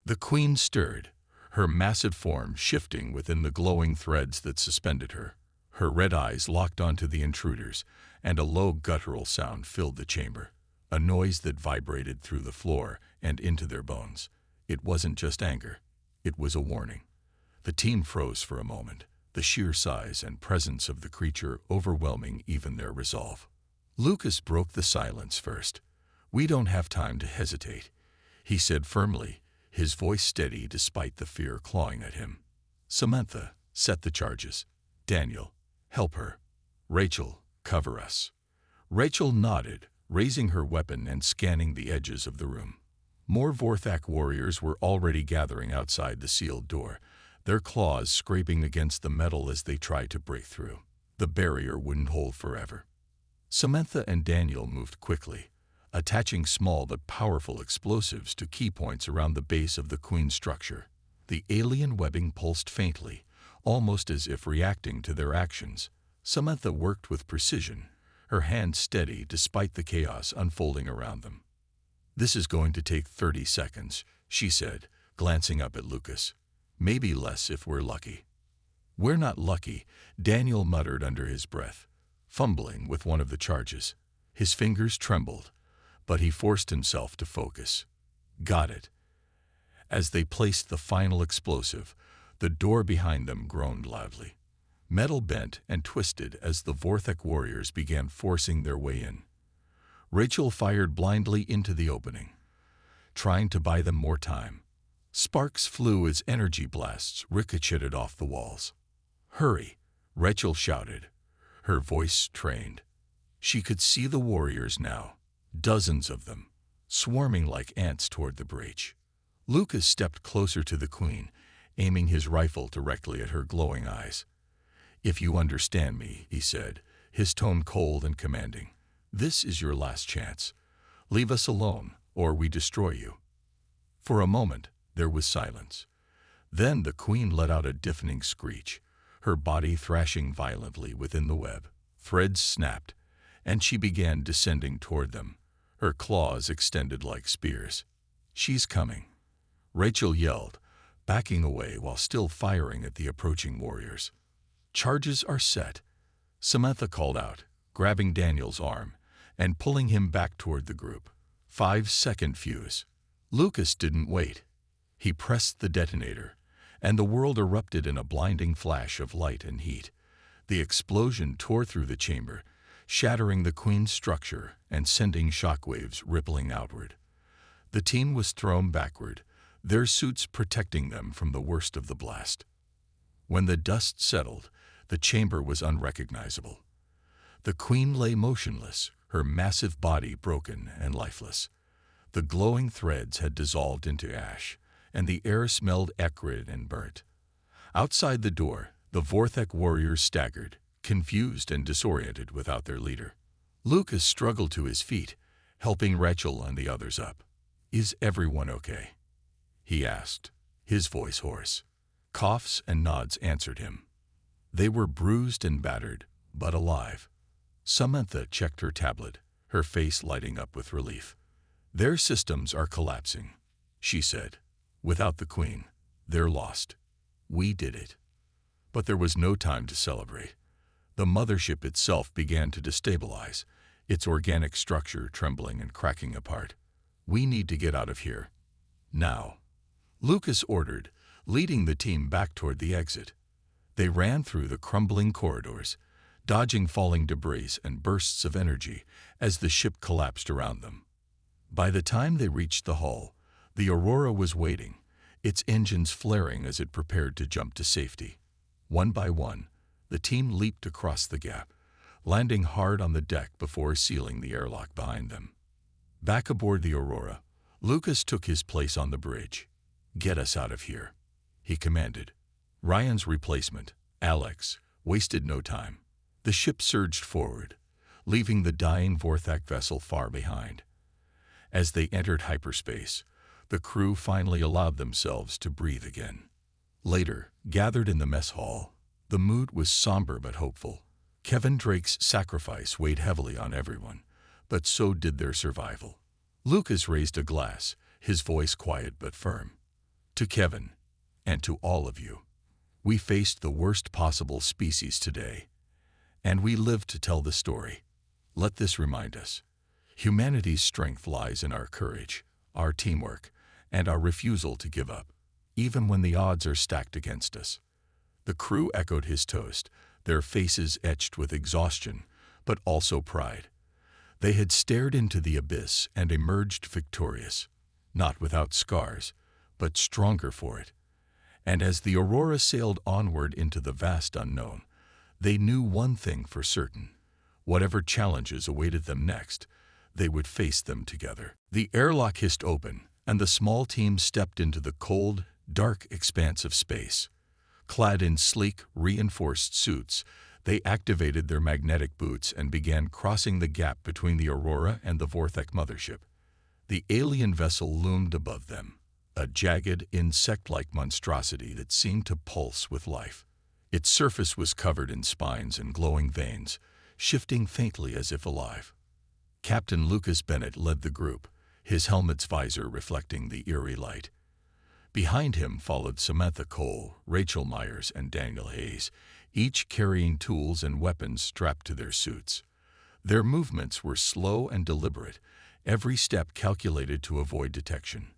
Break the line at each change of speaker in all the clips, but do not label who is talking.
The queen stirred, her massive form shifting within the glowing threads that suspended her. Her red eyes locked onto the intruders, and a low guttural sound filled the chamber, a noise that vibrated through the floor and into their bones. It wasn't just anger, it was a warning. The team froze for a moment, the sheer size and presence of the creature overwhelming even their resolve. Lucas broke the silence first. "We don't have time to hesitate," he said firmly, his voice steady despite the fear clawing at him. "Samantha, set the charges. Daniel, help her. Rachel, cover us." Rachel nodded, raising her weapon and scanning the edges of the room. More Vorthak warriors were already gathering outside the sealed door, their claws scraping against the metal as they tried to break through. The barrier wouldn't hold forever. Samantha and Daniel moved quickly, attaching small but powerful explosives to key points around the base of the queen's structure. The alien webbing pulsed faintly, almost as if reacting to their actions. Samantha worked with precision, her hands steady despite the chaos unfolding around them. "This is going to take 30 seconds, she said, glancing up at Lucas. "Maybe less if we're lucky." "We're not lucky," Daniel muttered under his breath, fumbling with one of the charges. His fingers trembled, but he forced himself to focus. "Got it." As they placed the final explosive, the door behind them groaned loudly. Metal bent and twisted as the Vorthak warriors began forcing their way in. Rachel fired blindly into the opening, trying to buy them more time. Sparks flew as energy blasts ricocheted off the walls. "Hurry," Rachel shouted, her voice strained. She could see the warriors now, dozens of them, swarming like ants toward the breach. Lucas stepped closer to the queen, aiming his rifle directly at her glowing eyes. "If you understand me," he said, his tone cold and commanding, "this is your last chance. Leave us alone, or we destroy you." For a moment, there was silence. Then the queen let out a deafening screech, her body thrashing violently within the web. Threads snapped, and she began descending toward them, her claws extended like spears. "She's coming," Rachel yelled, backing away while still firing at the approaching warriors. "Charges are set," Samantha called out, grabbing Daniel's arm and pulling him back toward the group. 5-second fuse. Lucas didn't wait. He pressed the detonator, and the world erupted in a blinding flash of light and heat. The explosion tore through the chamber, shattering the queen's structure and sending shockwaves rippling outward. The team was thrown backward, their suits protecting them from the worst of the blast. When the dust settled, the chamber was unrecognizable. The queen lay motionless, her massive body broken and lifeless. The glowing threads had dissolved into ash, and the air smelled acrid and burnt. Outside the door, the Vorthak warriors staggered, confused and disoriented without their leader. Lucas struggled to his feet, helping Rachel and the others up. "Is everyone okay?" he asked, his voice hoarse. Coughs and nods answered him. They were bruised and battered, but alive. Samantha checked her tablet, her face lighting up with relief. "Their systems are collapsing," she said. "Without the queen, they're lost. We did it." But there was no time to celebrate. The mothership itself began to destabilize, its organic structure trembling and cracking apart. "We need to get out of here. Now," Lucas ordered, leading the team back toward the exit. They ran through the crumbling corridors, dodging falling debris and bursts of energy as the ship collapsed around them. By the time they reached the hull, the Aurora was waiting, its engines flaring as it prepared to jump to safety. One by one, the team leaped across the gap, landing hard on the deck before sealing the airlock behind them. Back aboard the Aurora, Lucas took his place on the bridge. "Get us out of here," he commanded. Ryan's replacement, Alex, wasted no time. The ship surged forward, leaving the dying Vorthak vessel far behind. As they entered hyperspace, the crew finally allowed themselves to breathe again. Later, gathered in the mess hall, the mood was somber but hopeful. Kevin Drake's sacrifice weighed heavily on everyone, but so did their survival. Lucas raised a glass, his voice quiet but firm. To Kevin, and to all of you, we faced the worst possible species today, and we live to tell the story. Let this remind us. Humanity's strength lies in our courage, our teamwork, and our refusal to give up, even when the odds are stacked against us. The crew echoed his toast, their faces etched with exhaustion, but also pride. They had stared into the abyss and emerged victorious, not without scars, but stronger for it. And as the Aurora sailed onward into the vast unknown, they knew one thing for certain. Whatever challenges awaited them next, they would face them together. The airlock hissed open, and the small team stepped into the cold, dark expanse of space. Clad in sleek, reinforced suits, they activated their magnetic boots and began crossing the gap between the Aurora and the Vorthek mothership. The alien vessel loomed above them, a jagged, insect-like monstrosity that seemed to pulse with life. Its surface was covered in spines and glowing veins, shifting faintly as if alive. Captain Lucas Bennett led the group, his helmet's visor reflecting the eerie light. Behind him followed Samantha Cole, Rachel Myers, and Daniel Hayes, each carrying tools and weapons strapped to their suits. Their movements were slow and deliberate, every step calculated to avoid detection.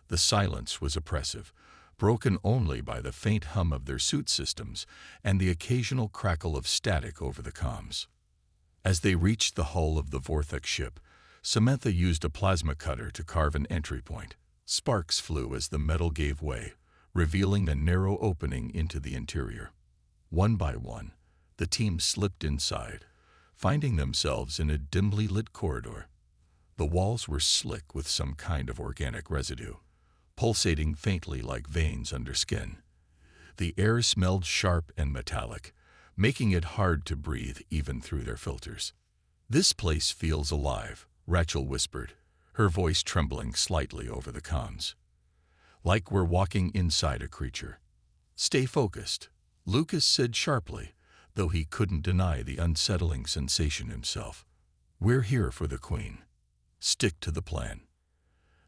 The silence was oppressive, broken only by the faint hum of their suit systems and the occasional crackle of static over the comms. As they reached the hull of the Vorthek ship, Samantha used a plasma cutter to carve an entry point. Sparks flew as the metal gave way, revealing a narrow opening into the interior. One by one, the team slipped inside, finding themselves in a dimly lit corridor. The walls were slick with some kind of organic residue, pulsating faintly like veins under skin. The air smelled sharp and metallic, making it hard to breathe even through their filters. "This place feels alive," Rachel whispered, her voice trembling slightly over the comms. "Like we're walking inside a creature." "Stay focused," Lucas said sharply, though he couldn't deny the unsettling sensation himself. "We're here for the Queen. Stick to the plan."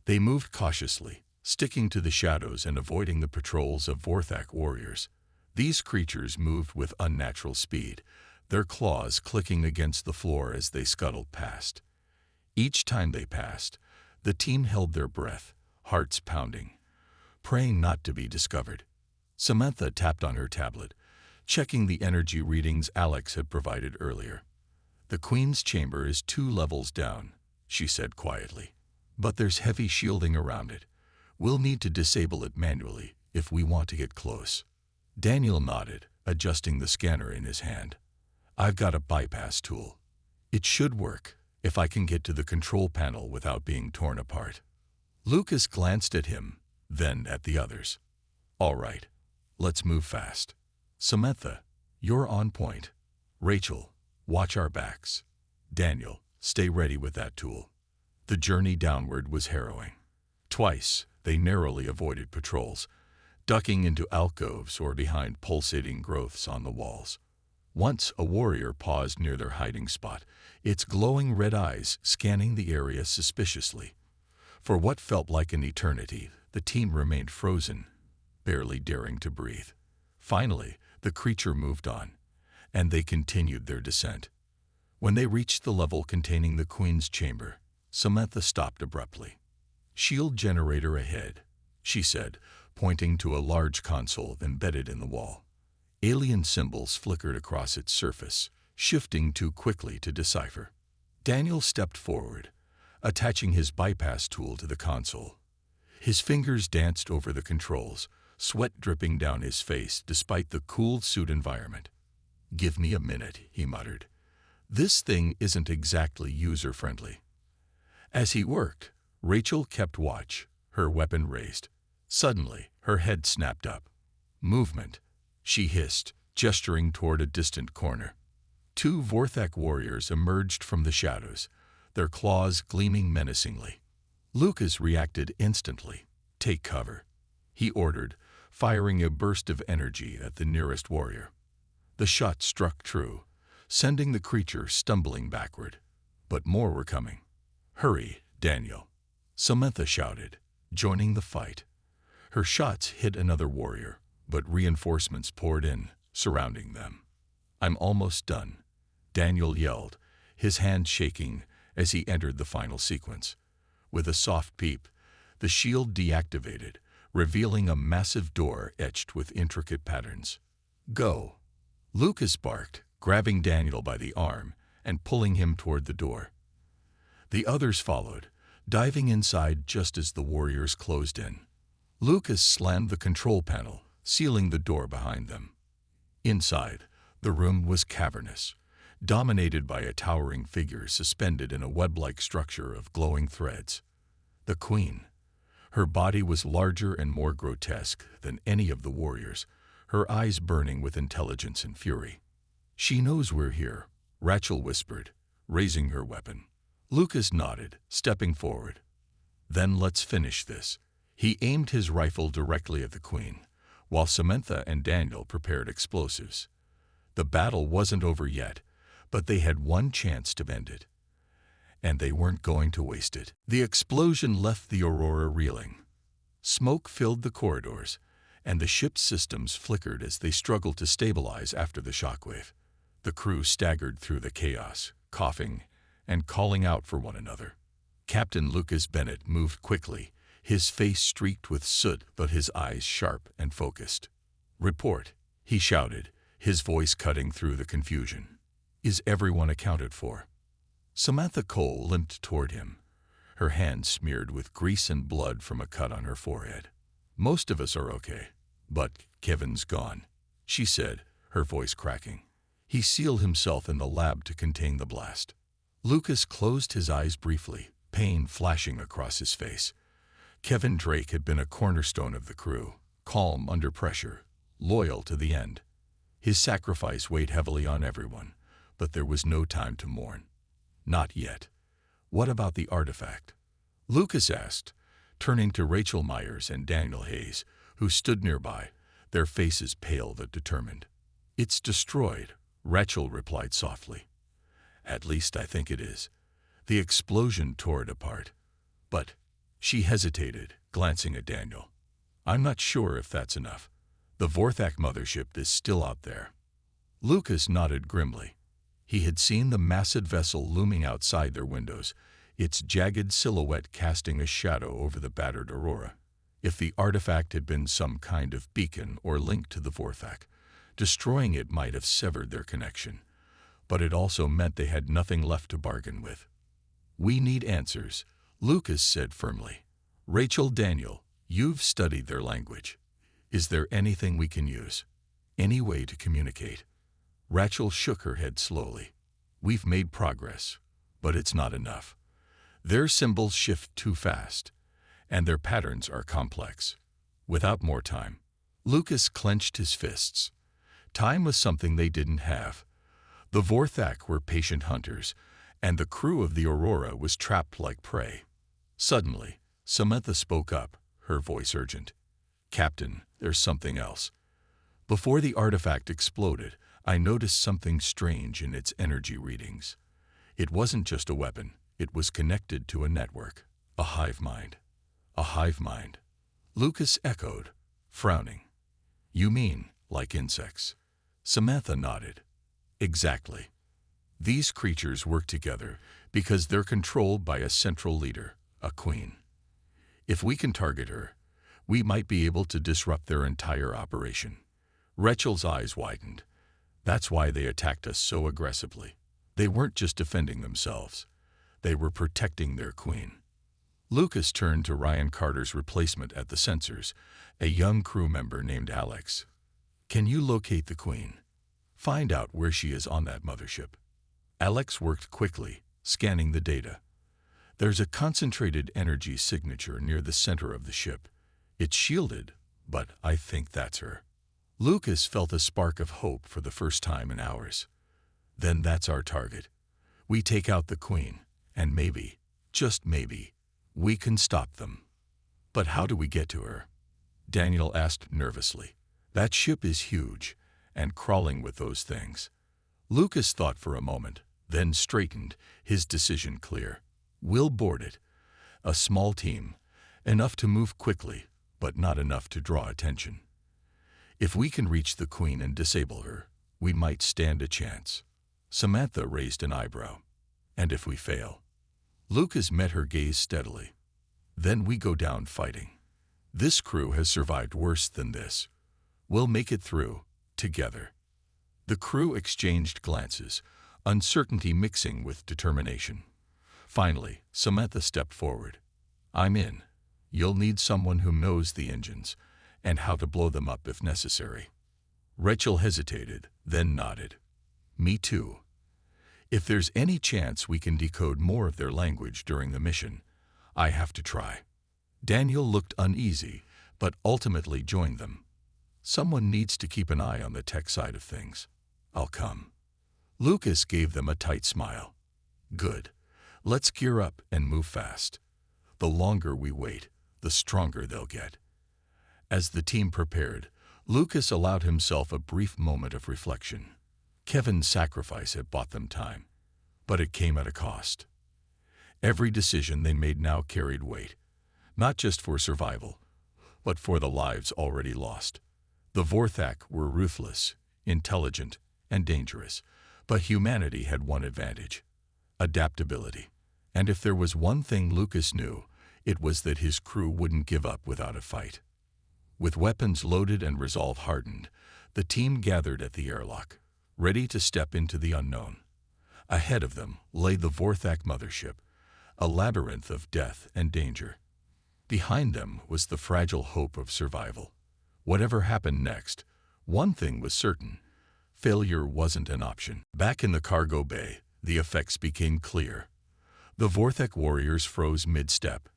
They moved cautiously, sticking to the shadows and avoiding the patrols of Vorthak warriors. These creatures moved with unnatural speed, their claws clicking against the floor as they scuttled past. Each time they passed, the team held their breath, hearts pounding, praying not to be discovered. Samantha tapped on her tablet, checking the energy readings Alex had provided earlier. "The Queen's chamber is 2 levels down," she said quietly, "but there's heavy shielding around it. We'll need to disable it manually if we want to get close." Daniel nodded, adjusting the scanner in his hand. "I've got a bypass tool. It should work if I can get to the control panel without being torn apart." Lucas glanced at him, then at the others. "All right, let's move fast. Samantha, you're on point. Rachel, watch our backs. Daniel, stay ready with that tool." The journey downward was harrowing. Twice, they narrowly avoided patrols, ducking into alcoves or behind pulsating growths on the walls. Once a warrior paused near their hiding spot, its glowing red eyes scanning the area suspiciously. For what felt like an eternity, the team remained frozen, barely daring to breathe. Finally, the creature moved on, and they continued their descent. When they reached the level containing the Queen's chamber, Samantha stopped abruptly. "Shield generator ahead," she said, pointing to a large console embedded in the wall. Alien symbols flickered across its surface, shifting too quickly to decipher. Daniel stepped forward, attaching his bypass tool to the console. His fingers danced over the controls, sweat dripping down his face despite the cooled suit environment. "Give me a minute," he muttered. "This thing isn't exactly user-friendly." As he worked, Rachel kept watch, her weapon raised. Suddenly, her head snapped up. "Movement," she hissed, gesturing toward a distant corner. 2 Vorthak warriors emerged from the shadows, their claws gleaming menacingly. Lucas reacted instantly. "Take cover," he ordered, firing a burst of energy at the nearest warrior. The shot struck true, sending the creature stumbling backward. But more were coming. "Hurry, Daniel," Samantha shouted, joining the fight. Her shots hit another warrior, but reinforcements poured in, surrounding them. "I'm almost done," Daniel yelled, his hand shaking as he entered the final sequence. With a soft peep, the shield deactivated, revealing a massive door etched with intricate patterns. "Go!" Lucas barked, grabbing Daniel by the arm and pulling him toward the door. The others followed, diving inside just as the warriors closed in. Lucas slammed the control panel, sealing the door behind them. Inside, the room was cavernous, dominated by a towering figure suspended in a web-like structure of glowing threads. The Queen. Her body was larger and more grotesque than any of the warriors, her eyes burning with intelligence and fury. "She knows we're here," Rachel whispered, raising her weapon. Lucas nodded, stepping forward. "Then let's finish this." He aimed his rifle directly at the Queen, while Samantha and Daniel prepared explosives. The battle wasn't over yet, but they had one chance to end it, and they weren't going to waste it. The explosion left the Aurora reeling. Smoke filled the corridors, and the ship's systems flickered as they struggled to stabilize after the shockwave. The crew staggered through the chaos, coughing and calling out for one another. Captain Lucas Bennett moved quickly, his face streaked with soot but his eyes sharp and focused. "Report," he shouted, his voice cutting through the confusion. "Is everyone accounted for?" Samantha Cole limped toward him, her hand smeared with grease and blood from a cut on her forehead. "Most of us are okay, but Kevin's gone," she said, her voice cracking. "He sealed himself in the lab to contain the blast." Lucas closed his eyes briefly, pain flashing across his face. Kevin Drake had been a cornerstone of the crew, calm under pressure, loyal to the end. His sacrifice weighed heavily on everyone, but there was no time to mourn. Not yet. "What about the artifact?" Lucas asked, turning to Rachel Myers and Daniel Hayes, who stood nearby, their faces pale but determined. "It's destroyed," Rachel replied softly. "At least I think it is. The explosion tore it apart. But..." She hesitated, glancing at Daniel. "I'm not sure if that's enough. The Vorthak mothership is still out there." Lucas nodded grimly. He had seen the massive vessel looming outside their windows, its jagged silhouette casting a shadow over the battered Aurora. If the artifact had been some kind of beacon or link to the Vorthak, destroying it might have severed their connection, but it also meant they had nothing left to bargain with. "We need answers," Lucas said firmly. "Rachel, Daniel, you've studied their language. Is there anything we can use? Any way to communicate?" Rachel shook her head slowly. "We've made progress, but it's not enough. Their symbols shift too fast, and their patterns are complex. Without more time." Lucas clenched his fists. Time was something they didn't have. The Vorthak were patient hunters, and the crew of the Aurora was trapped like prey. Suddenly, Samantha spoke up, her voice urgent. "Captain, there's something else. Before the artifact exploded, I noticed something strange in its energy readings. It wasn't just a weapon, it was connected to a network, a hive mind." "A hive mind?" Lucas echoed, frowning. "You mean, like insects?" Samantha nodded. "Exactly. These creatures work together because they're controlled by a central leader, a queen. If we can target her, we might be able to disrupt their entire operation." Rachel's eyes widened. "That's why they attacked us so aggressively. They weren't just defending themselves. They were protecting their queen." Lucas turned to Ryan Carter's replacement at the sensors, a young crew member named Alex. "Can you locate the queen? Find out where she is on that mothership." Alex worked quickly, scanning the data. "There's a concentrated energy signature near the center of the ship. It's shielded, but I think that's her." Lucas felt a spark of hope for the first time in hours. "Then that's our target. We take out the queen, and maybe, just maybe, we can stop them." "But how do we get to her?" Daniel asked nervously. "That ship is huge, and crawling with those things." Lucas thought for a moment, then straightened, his decision clear. "We'll board it. A small team, enough to move quickly, but not enough to draw attention. If we can reach the Queen and disable her, we might stand a chance. Samantha raised an eyebrow. And if we fail? Lucas met her gaze steadily. Then we go down fighting. This crew has survived worse than this. We'll make it through, together. The crew exchanged glances, uncertainty mixing with determination. Finally, Samantha stepped forward. I'm in. You'll need someone who knows the engines, and how to blow them up if necessary. Rachel hesitated, then nodded. Me too. If there's any chance we can decode more of their language during the mission, I have to try. Daniel looked uneasy, but ultimately joined them. Someone needs to keep an eye on the tech side of things. I'll come. Lucas gave them a tight smile. Good. Let's gear up and move fast. The longer we wait, the stronger they'll get. As the team prepared, Lucas allowed himself a brief moment of reflection. Kevin's sacrifice had bought them time, but it came at a cost. Every decision they made now carried weight, not just for survival, but for the lives already lost. The Vorthak were ruthless, intelligent, and dangerous, but humanity had one advantage: adaptability. And if there was one thing Lucas knew, it was that his crew wouldn't give up without a fight. With weapons loaded and resolve hardened, the team gathered at the airlock, ready to step into the unknown. Ahead of them lay the Vorthak mothership, a labyrinth of death and danger. Behind them was the fragile hope of survival. Whatever happened next, one thing was certain: failure wasn't an option. Back in the cargo bay, the effects became clear. The Vorthak warriors froze mid-step,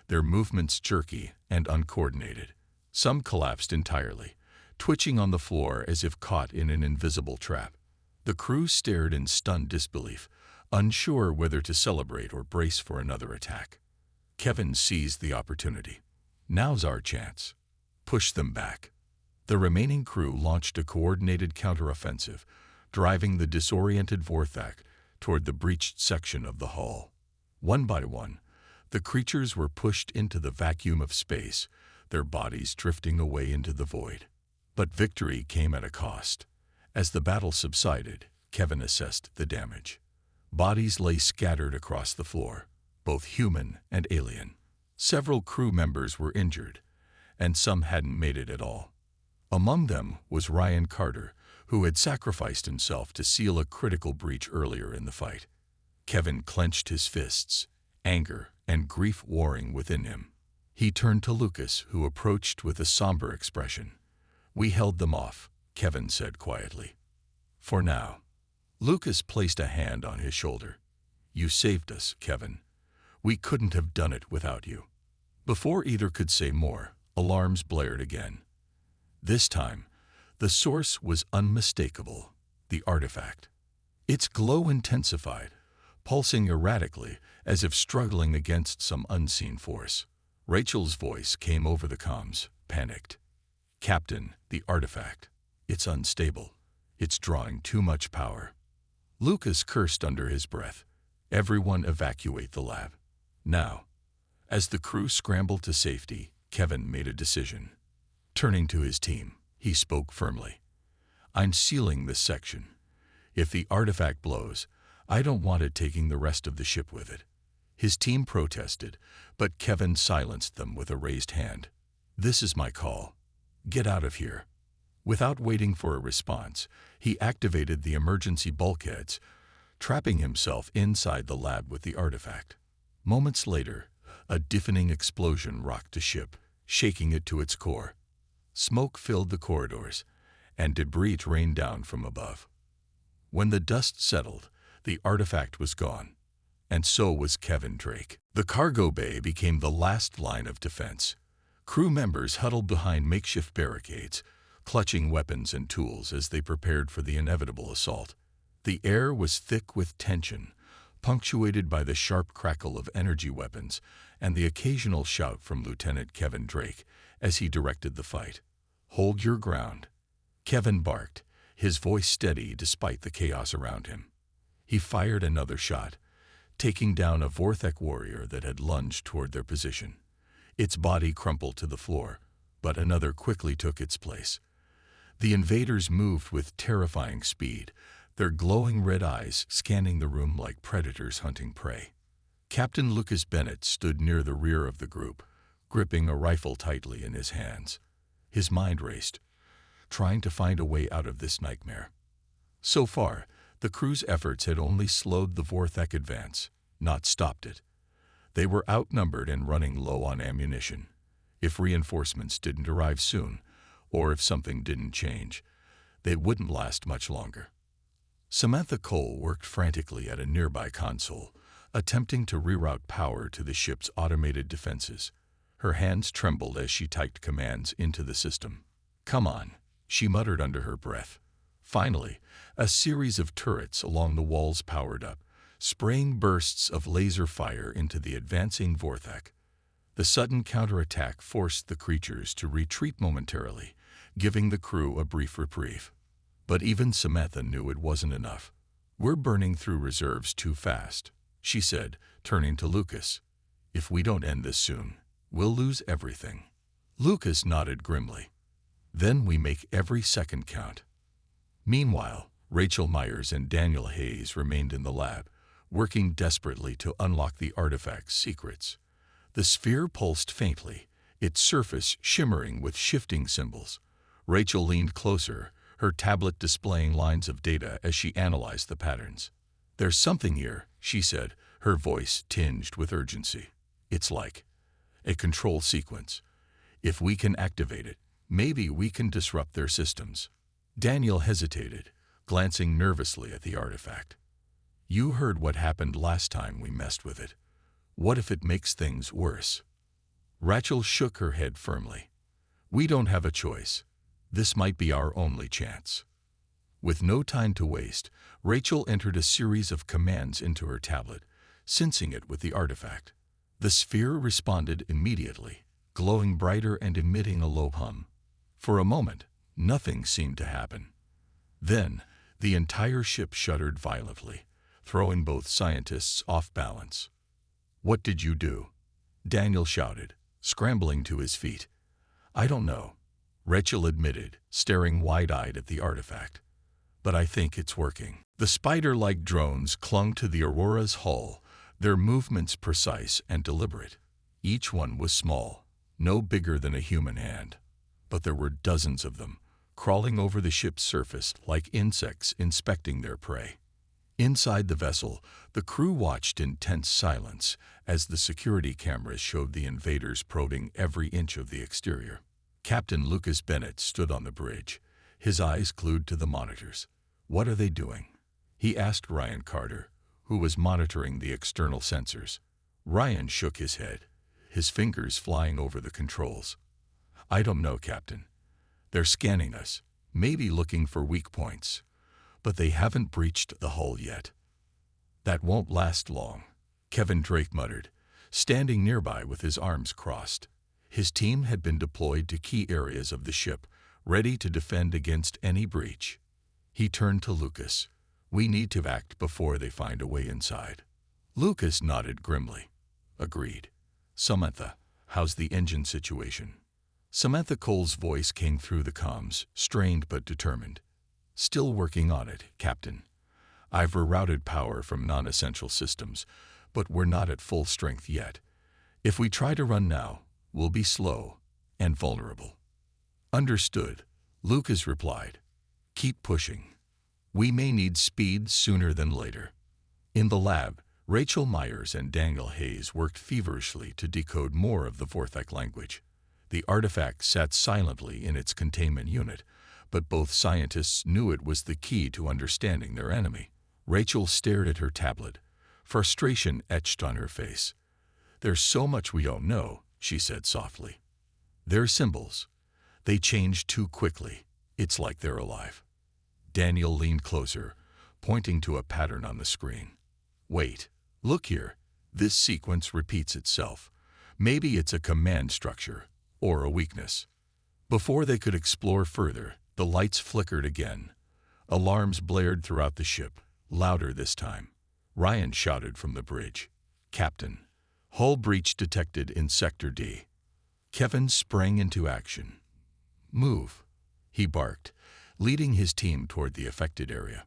their movements jerky and uncoordinated. Some collapsed entirely, twitching on the floor as if caught in an invisible trap. The crew stared in stunned disbelief, unsure whether to celebrate or brace for another attack. Kevin seized the opportunity. Now's our chance. Push them back. The remaining crew launched a coordinated counteroffensive, driving the disoriented Vorthak toward the breached section of the hull. One by one, the creatures were pushed into the vacuum of space, their bodies drifting away into the void. But victory came at a cost. As the battle subsided, Kevin assessed the damage. Bodies lay scattered across the floor, both human and alien. Several crew members were injured, and some hadn't made it at all. Among them was Ryan Carter, who had sacrificed himself to seal a critical breach earlier in the fight. Kevin clenched his fists, anger and grief warring within him. He turned to Lucas, who approached with a somber expression. We held them off, Kevin said quietly. For now. Lucas placed a hand on his shoulder. You saved us, Kevin. We couldn't have done it without you. Before either could say more, alarms blared again. This time, the source was unmistakable: the artifact. Its glow intensified, pulsing erratically as if struggling against some unseen force. Rachel's voice came over the comms, panicked. Captain, the artifact. It's unstable. It's drawing too much power. Lucas cursed under his breath. Everyone evacuate the lab. Now. As the crew scrambled to safety, Kevin made a decision. Turning to his team, he spoke firmly. I'm sealing this section. If the artifact blows, I don't want it taking the rest of the ship with it. His team protested, but Kevin silenced them with a raised hand. This is my call. Get out of here. Without waiting for a response, he activated the emergency bulkheads, trapping himself inside the lab with the artifact. Moments later, a deafening explosion rocked the ship, shaking it to its core. Smoke filled the corridors, and debris rained down from above. When the dust settled, the artifact was gone, and so was Kevin Drake. The cargo bay became the last line of defense. Crew members huddled behind makeshift barricades, clutching weapons and tools as they prepared for the inevitable assault. The air was thick with tension, punctuated by the sharp crackle of energy weapons and the occasional shout from Lieutenant Kevin Drake as he directed the fight. Hold your ground. Kevin barked, his voice steady despite the chaos around him. He fired another shot, taking down a Vorthak warrior that had lunged toward their position. Its body crumpled to the floor, but another quickly took its place. The invaders moved with terrifying speed, their glowing red eyes scanning the room like predators hunting prey. Captain Lucas Bennett stood near the rear of the group, gripping a rifle tightly in his hands. His mind raced, trying to find a way out of this nightmare. So far, the crew's efforts had only slowed the Vorthek advance, not stopped it. They were outnumbered and running low on ammunition. If reinforcements didn't arrive soon, or if something didn't change, they wouldn't last much longer. Samantha Cole worked frantically at a nearby console, attempting to reroute power to the ship's automated defenses. Her hands trembled as she typed commands into the system. "Come on," she muttered under her breath. Finally, a series of turrets along the walls powered up, spraying bursts of laser fire into the advancing Vorthek. The sudden counterattack forced the creatures to retreat momentarily, giving the crew a brief reprieve. But even Samantha knew it wasn't enough. "We're burning through reserves too fast," she said, turning to Lucas. "If we don't end this soon, we'll lose everything." Lucas nodded grimly. "Then we make every second count." Meanwhile, Rachel Myers and Daniel Hayes remained in the lab, working desperately to unlock the artifact's secrets. The sphere pulsed faintly, its surface shimmering with shifting symbols. Rachel leaned closer, her tablet displaying lines of data as she analyzed the patterns. "There's something here," she said, her voice tinged with urgency. "It's like a control sequence. If we can activate it, maybe we can disrupt their systems." Daniel hesitated, glancing nervously at the artifact. "You heard what happened last time we messed with it. What if it makes things worse?" Rachel shook her head firmly. "We don't have a choice. This might be our only chance." With no time to waste, Rachel entered a series of commands into her tablet, sensing it with the artifact. The sphere responded immediately, glowing brighter and emitting a low hum. For a moment, nothing seemed to happen. Then, the entire ship shuddered violently, throwing both scientists off balance. "What did you do?" Daniel shouted, scrambling to his feet. "I don't know," Rachel admitted, staring wide-eyed at the artifact. "But I think it's working." The spider-like drones clung to the Aurora's hull, their movements precise and deliberate. Each one was small, no bigger than a human hand. But there were dozens of them, crawling over the ship's surface like insects inspecting their prey. Inside the vessel, the crew watched in tense silence as the security cameras showed the invaders probing every inch of the exterior. Captain Lucas Bennett stood on the bridge, his eyes glued to the monitors. "What are they doing?" he asked Ryan Carter, who was monitoring the external sensors. Ryan shook his head, his fingers flying over the controls. "I don't know, Captain. They're scanning us, maybe looking for weak points. But they haven't breached the hull yet." "That won't last long," Kevin Drake muttered, standing nearby with his arms crossed. His team had been deployed to key areas of the ship, ready to defend against any breach. He turned to Lucas. "We need to act before they find a way inside." Lucas nodded grimly. "Agreed. Samantha, how's the engine situation?" Samantha Cole's voice came through the comms, strained but determined. "Still working on it, Captain. I've rerouted power from non-essential systems, but we're not at full strength yet. If we try to run now, we'll be slow and vulnerable." "Understood," Lucas replied. "Keep pushing. We may need speed sooner than later." In the lab, Rachel Myers and Daniel Hayes worked feverishly to decode more of the Vorthek language. The artifact sat silently in its containment unit, but both scientists knew it was the key to understanding their enemy. Rachel stared at her tablet, frustration etched on her face. "There's so much we don't know," she said softly. "They're symbols. They change too quickly. It's like they're alive." Daniel leaned closer, pointing to a pattern on the screen. "Wait, look here. This sequence repeats itself. Maybe it's a command structure, or a weakness." Before they could explore further, the lights flickered again. Alarms blared throughout the ship, louder this time. Ryan shouted from the bridge. "Captain, hull breach detected in Sector D." Kevin sprang into action. "Move," he barked, leading his team toward the affected area.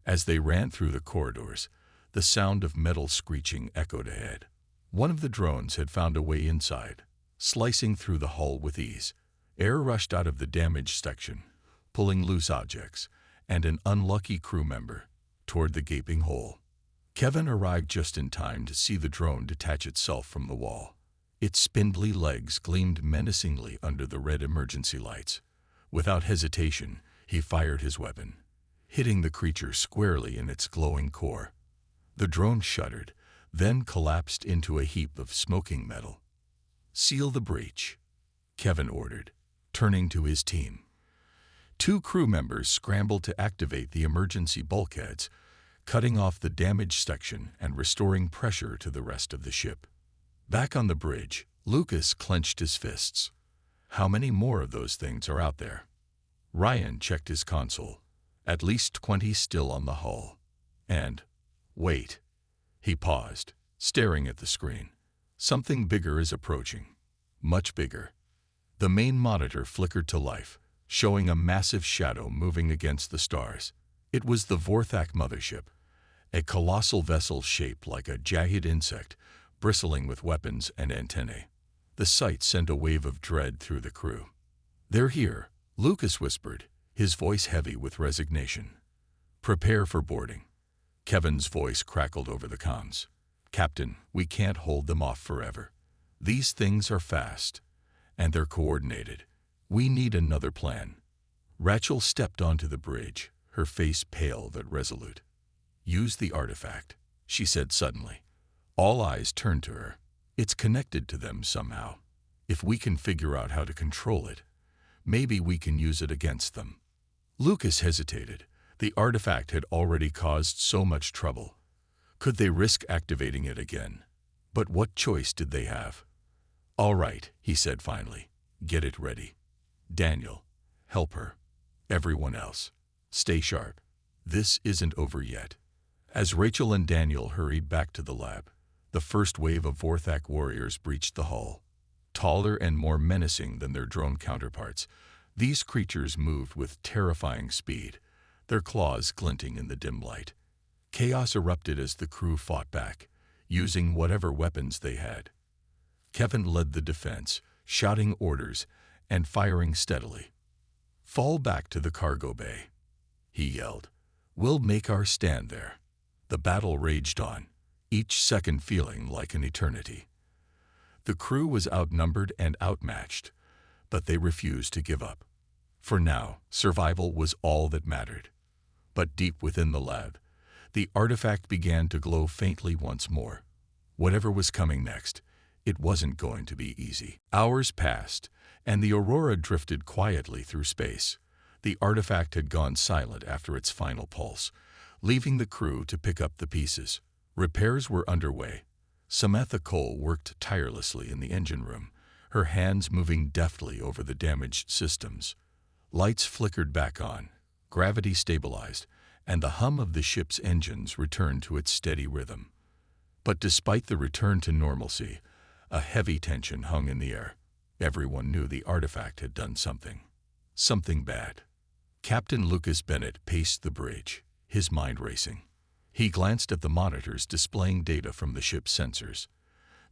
As they ran through the corridors, the sound of metal screeching echoed ahead. One of the drones had found a way inside, slicing through the hull with ease. Air rushed out of the damaged section, pulling loose objects, and an unlucky crew member toward the gaping hole. Kevin arrived just in time to see the drone detach itself from the wall. Its spindly legs gleamed menacingly under the red emergency lights. Without hesitation, he fired his weapon, hitting the creature squarely in its glowing core. The drone shuddered, then collapsed into a heap of smoking metal. "Seal the breach," Kevin ordered, turning to his team. Two crew members scrambled to activate the emergency bulkheads, cutting off the damaged section and restoring pressure to the rest of the ship. Back on the bridge, Lucas clenched his fists. How many more of those things are out there? Ryan checked his console. At least 20 still on the hull. And, wait. He paused, staring at the screen. Something bigger is approaching. Much bigger. The main monitor flickered to life, showing a massive shadow moving against the stars. It was the Vorthak mothership, a colossal vessel shaped like a jagged insect, bristling with weapons and antennae. The sight sent a wave of dread through the crew. "They're here," Lucas whispered, his voice heavy with resignation. "Prepare for boarding." Kevin's voice crackled over the comms. "Captain, we can't hold them off forever. These things are fast, and they're coordinated. We need another plan." Rachel stepped onto the bridge, her face pale but resolute. "Use the artifact," she said suddenly. All eyes turned to her. "It's connected to them somehow. If we can figure out how to control it, maybe we can use it against them." Lucas hesitated. The artifact had already caused so much trouble. Could they risk activating it again? But what choice did they have? "All right," he said finally. "Get it ready. Daniel, help her. Everyone else, stay sharp. This isn't over yet." As Rachel and Daniel hurried back to the lab, the first wave of Vorthak warriors breached the hull. Taller and more menacing than their drone counterparts, these creatures moved with terrifying speed, their claws glinting in the dim light. Chaos erupted as the crew fought back, using whatever weapons they had. Kevin led the defense, shouting orders and firing steadily. "Fall back to the cargo bay," he yelled. "We'll make our stand there." The battle raged on, each second feeling like an eternity. The crew was outnumbered and outmatched, but they refused to give up. For now, survival was all that mattered. But deep within the lab, the artifact began to glow faintly once more. Whatever was coming next, it wasn't going to be easy. Hours passed, and the Aurora drifted quietly through space. The artifact had gone silent after its final pulse, leaving the crew to pick up the pieces. Repairs were underway. Samantha Cole worked tirelessly in the engine room, her hands moving deftly over the damaged systems. Lights flickered back on, gravity stabilized, and the hum of the ship's engines returned to its steady rhythm. But despite the return to normalcy, a heavy tension hung in the air. Everyone knew the artifact had done something bad. Captain Lucas Bennett paced the bridge, his mind racing. He glanced at the monitors displaying data from the ship's sensors.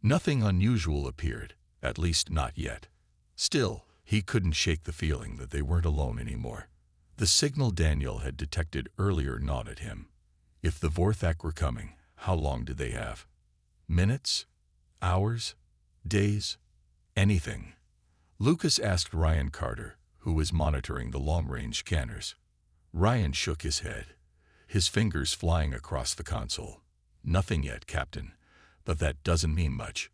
Nothing unusual appeared, at least not yet. Still, he couldn't shake the feeling that they weren't alone anymore. The signal Daniel had detected earlier gnawed at him. If the Vorthak were coming, how long did they have? Minutes? Hours? Days? Anything? Lucas asked Ryan Carter, who was monitoring the long-range scanners. Ryan shook his head, his fingers flying across the console. "Nothing yet, Captain, but that doesn't mean much.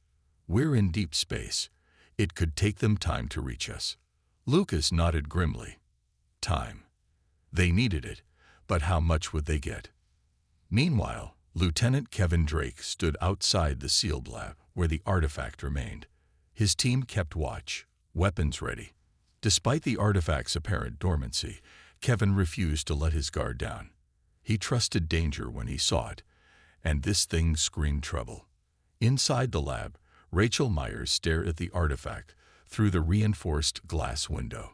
We're in deep space. It could take them time to reach us." Lucas nodded grimly. Time. They needed it, but how much would they get? Meanwhile, Lieutenant Kevin Drake stood outside the sealed lab where the artifact remained. His team kept watch, weapons ready. Despite the artifact's apparent dormancy, Kevin refused to let his guard down. He trusted danger when he saw it, and this thing screamed trouble. Inside the lab, Rachel Myers stared at the artifact, through the reinforced glass window.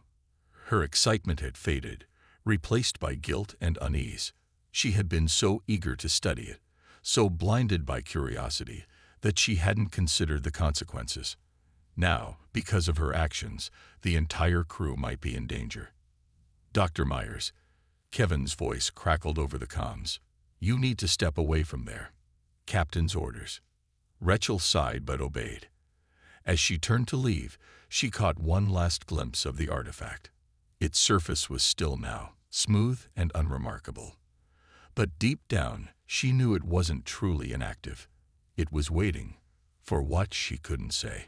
Her excitement had faded, replaced by guilt and unease. She had been so eager to study it, so blinded by curiosity, that she hadn't considered the consequences. Now, because of her actions, the entire crew might be in danger. Dr. Myers, Kevin's voice crackled over the comms. You need to step away from there. Captain's orders. Rachel sighed but obeyed. As she turned to leave, she caught one last glimpse of the artifact. Its surface was still now, smooth and unremarkable. But deep down, she knew it wasn't truly inactive. It was waiting. For what, she couldn't say.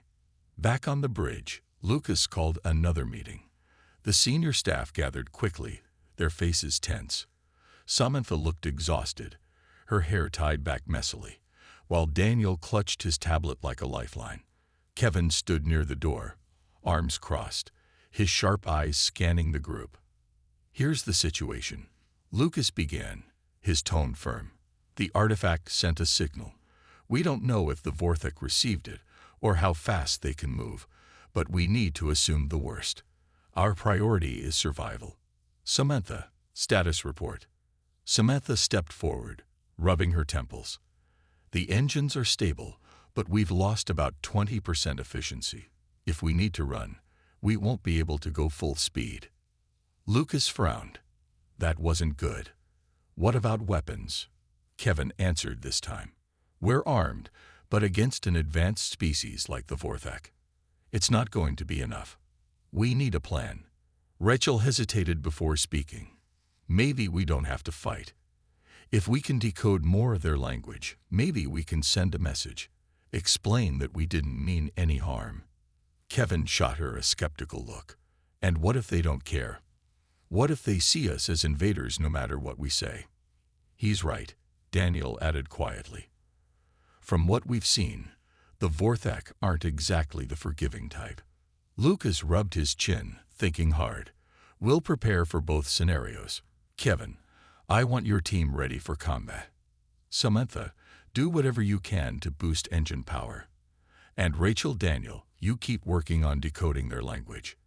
Back on the bridge, Lucas called another meeting. The senior staff gathered quickly, their faces tense. Samantha looked exhausted, her hair tied back messily, while Daniel clutched his tablet like a lifeline. Kevin stood near the door, arms crossed, his sharp eyes scanning the group. Here's the situation. Lucas began, his tone firm. The artifact sent a signal. We don't know if the Vorthek received it or how fast they can move, but we need to assume the worst. Our priority is survival. Samantha, status report. Samantha stepped forward, rubbing her temples. The engines are stable, but we've lost about 20% efficiency. If we need to run, we won't be able to go full speed. Lucas frowned. That wasn't good. What about weapons? Kevin answered this time. We're armed, but against an advanced species like the Vorthek. It's not going to be enough. We need a plan. Rachel hesitated before speaking. Maybe we don't have to fight. If we can decode more of their language, maybe we can send a message. Explain that we didn't mean any harm. Kevin shot her a skeptical look. And what if they don't care? What if they see us as invaders no matter what we say? He's right, Daniel added quietly. From what we've seen, the Vorthek aren't exactly the forgiving type. Lucas rubbed his chin, thinking hard. We'll prepare for both scenarios. Kevin, I want your team ready for combat. Samantha, do whatever you can to boost engine power. And Rachel, Daniel, you keep working on decoding their language.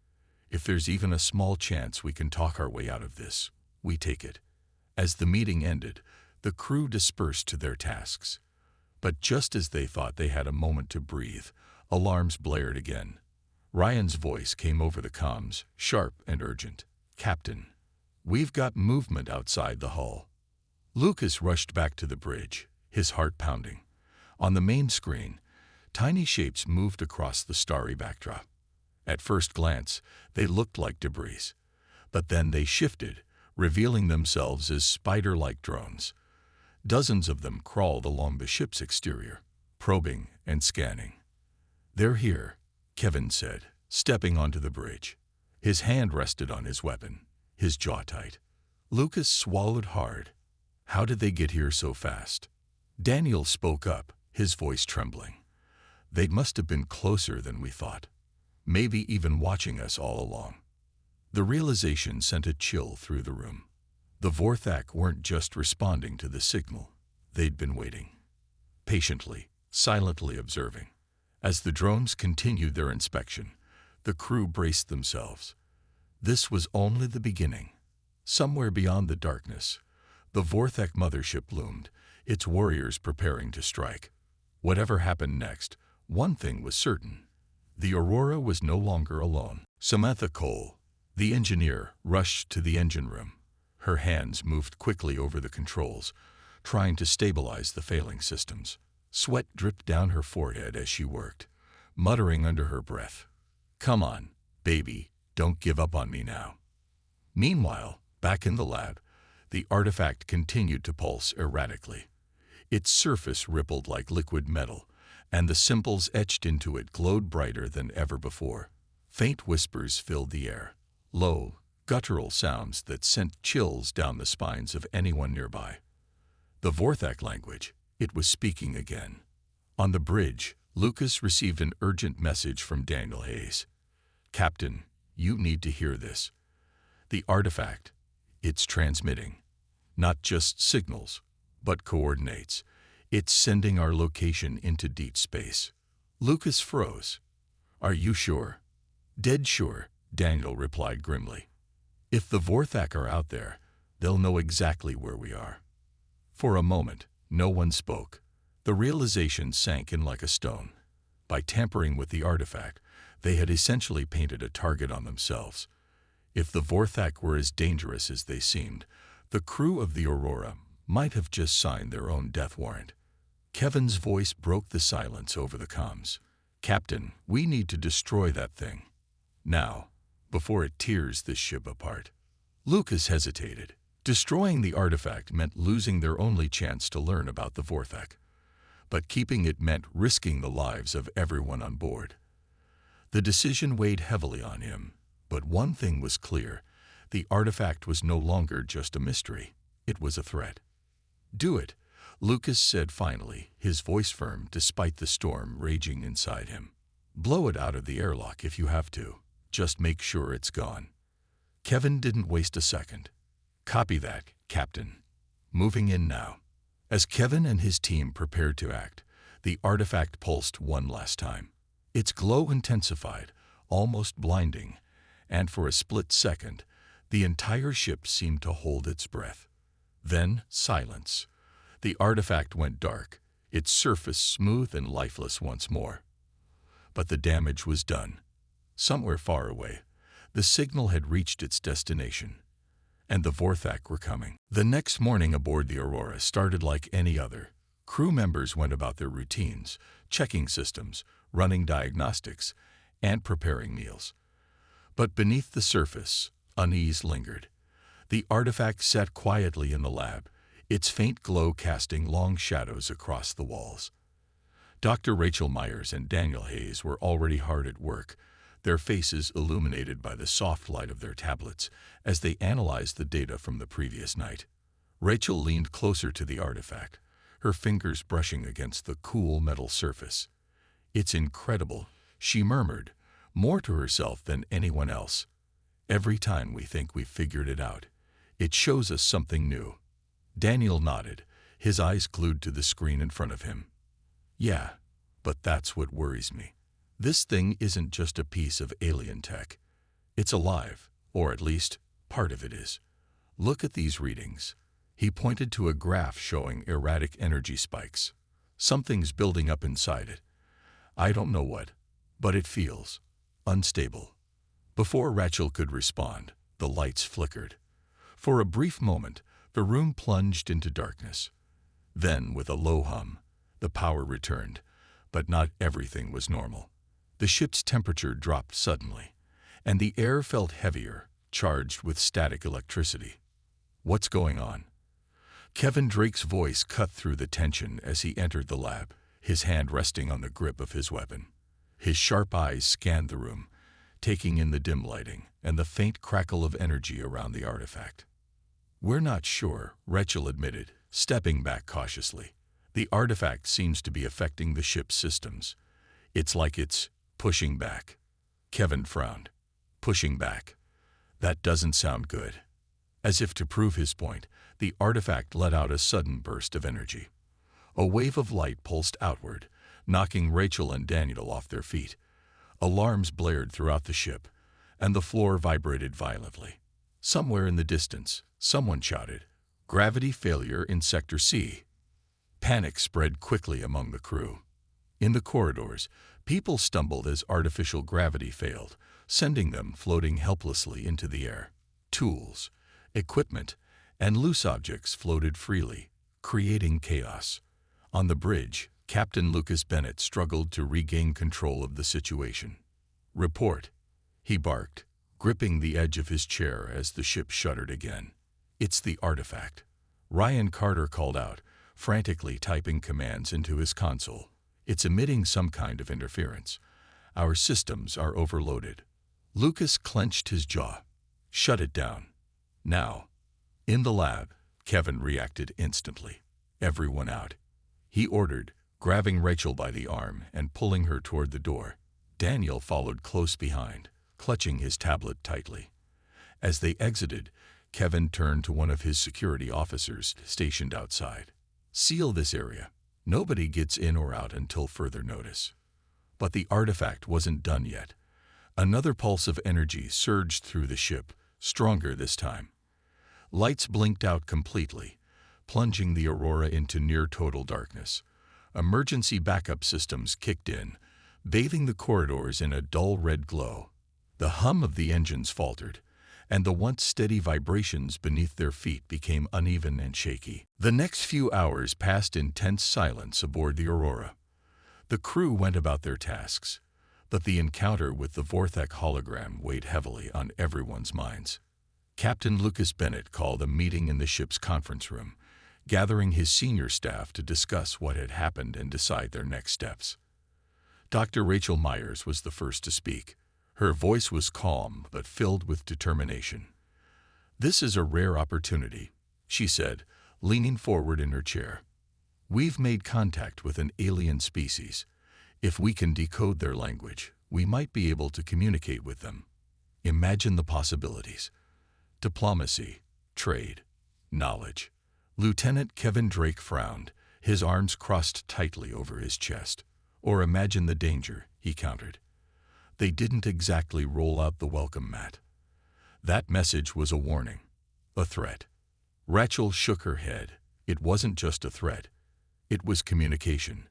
If there's even a small chance we can talk our way out of this, we take it. As the meeting ended, the crew dispersed to their tasks. But just as they thought they had a moment to breathe, alarms blared again. Ryan's voice came over the comms, sharp and urgent. Captain, we've got movement outside the hull. Lucas rushed back to the bridge, his heart pounding. On the main screen, tiny shapes moved across the starry backdrop. At first glance, they looked like debris. But then they shifted, revealing themselves as spider-like drones. Dozens of them crawled along the ship's exterior, probing and scanning. They're here, Kevin said, stepping onto the bridge. His hand rested on his weapon, his jaw tight. Lucas swallowed hard. How did they get here so fast? Daniel spoke up, his voice trembling. They must have been closer than we thought. Maybe even watching us all along. The realization sent a chill through the room. The Vorthek weren't just responding to the signal. They'd been waiting. Patiently, silently observing. As the drones continued their inspection, the crew braced themselves. This was only the beginning. Somewhere beyond the darkness, the Vorthek mothership loomed, its warriors preparing to strike. Whatever happened next, one thing was certain. The Aurora was no longer alone. Samantha Cole, the engineer, rushed to the engine room. Her hands moved quickly over the controls, trying to stabilize the failing systems. Sweat dripped down her forehead as she worked, muttering under her breath, "Come on, baby, don't give up on me now." Meanwhile, back in the lab, the artifact continued to pulse erratically. Its surface rippled like liquid metal, and the symbols etched into it glowed brighter than ever before. Faint whispers filled the air, low, guttural sounds that sent chills down the spines of anyone nearby. The Vorthek language, it was speaking again. On the bridge, Lucas received an urgent message from Daniel Hayes. "Captain, you need to hear this. The artifact, it's transmitting. Not just signals, but coordinates. It's sending our location into deep space." Lucas froze. "Are you sure?" Dead sure, Daniel replied grimly. If the Vorthak are out there, they'll know exactly where we are. For a moment, no one spoke. The realization sank in like a stone. By tampering with the artifact, they had essentially painted a target on themselves. If the Vorthak were as dangerous as they seemed, the crew of the Aurora might have just signed their own death warrant. Kevin's voice broke the silence over the comms. Captain, we need to destroy that thing. Now, before it tears this ship apart. Lucas hesitated. Destroying the artifact meant losing their only chance to learn about the Vorthak. But keeping it meant risking the lives of everyone on board. The decision weighed heavily on him, but one thing was clear. The artifact was no longer just a mystery. It was a threat. Do it, Lucas said finally, his voice firm despite the storm raging inside him. Blow it out of the airlock if you have to. Just make sure it's gone. Kevin didn't waste a second. Copy that, Captain. Moving in now. As Kevin and his team prepared to act, the artifact pulsed one last time. Its glow intensified, almost blinding, and for a split second, the entire ship seemed to hold its breath. Then, silence. The artifact went dark, its surface smooth and lifeless once more. But the damage was done. Somewhere far away, the signal had reached its destination, and the Vorthak were coming. The next morning aboard the Aurora started like any other. Crew members went about their routines, checking systems, running diagnostics, and preparing meals. But beneath the surface, unease lingered. The artifact sat quietly in the lab, its faint glow casting long shadows across the walls. Dr. Rachel Myers and Daniel Hayes were already hard at work, their faces illuminated by the soft light of their tablets as they analyzed the data from the previous night. Rachel leaned closer to the artifact, her fingers brushing against the cool metal surface. It's incredible, she murmured, more to herself than anyone else. Every time we think we've figured it out, it shows us something new. Daniel nodded, his eyes glued to the screen in front of him. Yeah, but that's what worries me. This thing isn't just a piece of alien tech. It's alive, or at least, part of it is. Look at these readings. He pointed to a graph showing erratic energy spikes. Something's building up inside it. I don't know what, but it feels unstable. Before Rachel could respond, the lights flickered. For a brief moment, the room plunged into darkness. Then, with a low hum, the power returned, but not everything was normal. The ship's temperature dropped suddenly, and the air felt heavier, charged with static electricity. What's going on? Kevin Drake's voice cut through the tension as he entered the lab, his hand resting on the grip of his weapon. His sharp eyes scanned the room, taking in the dim lighting and the faint crackle of energy around the artifact. We're not sure, Rachel admitted, stepping back cautiously. The artifact seems to be affecting the ship's systems. It's like it's pushing back. Kevin frowned. Pushing back. That doesn't sound good. As if to prove his point, the artifact let out a sudden burst of energy. A wave of light pulsed outward, knocking Rachel and Daniel off their feet. Alarms blared throughout the ship, and the floor vibrated violently. Somewhere in the distance, someone shouted, "Gravity failure in Sector C." Panic spread quickly among the crew. In the corridors, people stumbled as artificial gravity failed, sending them floating helplessly into the air. Tools, equipment, and loose objects floated freely, creating chaos. On the bridge, Captain Lucas Bennett struggled to regain control of the situation. "Report," he barked, gripping the edge of his chair as the ship shuddered again. "It's the artifact." Ryan Carter called out, frantically typing commands into his console. "It's emitting some kind of interference. Our systems are overloaded." Lucas clenched his jaw. "Shut it down. Now." In the lab, Kevin reacted instantly. "Everyone out," he ordered, grabbing Rachel by the arm and pulling her toward the door. Daniel followed close behind, clutching his tablet tightly. As they exited, Kevin turned to one of his security officers stationed outside. "Seal this area. Nobody gets in or out until further notice." But the artifact wasn't done yet. Another pulse of energy surged through the ship, stronger this time. Lights blinked out completely, plunging the Aurora into near-total darkness. Emergency backup systems kicked in, bathing the corridors in a dull red glow. The hum of the engines faltered, and the once steady vibrations beneath their feet became uneven and shaky. The next few hours passed in tense silence aboard the Aurora. The crew went about their tasks, but the encounter with the Vorthak hologram weighed heavily on everyone's minds. Captain Lucas Bennett called a meeting in the ship's conference room, gathering his senior staff to discuss what had happened and decide their next steps. Dr. Rachel Myers was the first to speak. Her voice was calm but filled with determination. "This is a rare opportunity," she said, leaning forward in her chair. "We've made contact with an alien species. If we can decode their language, we might be able to communicate with them. Imagine the possibilities. Diplomacy, trade, knowledge." Lieutenant Kevin Drake frowned, his arms crossed tightly over his chest. "Or imagine the danger," he countered. "They didn't exactly roll out the welcome mat." That message was a warning, a threat. Rachel shook her head. It wasn't just a threat. It was communication.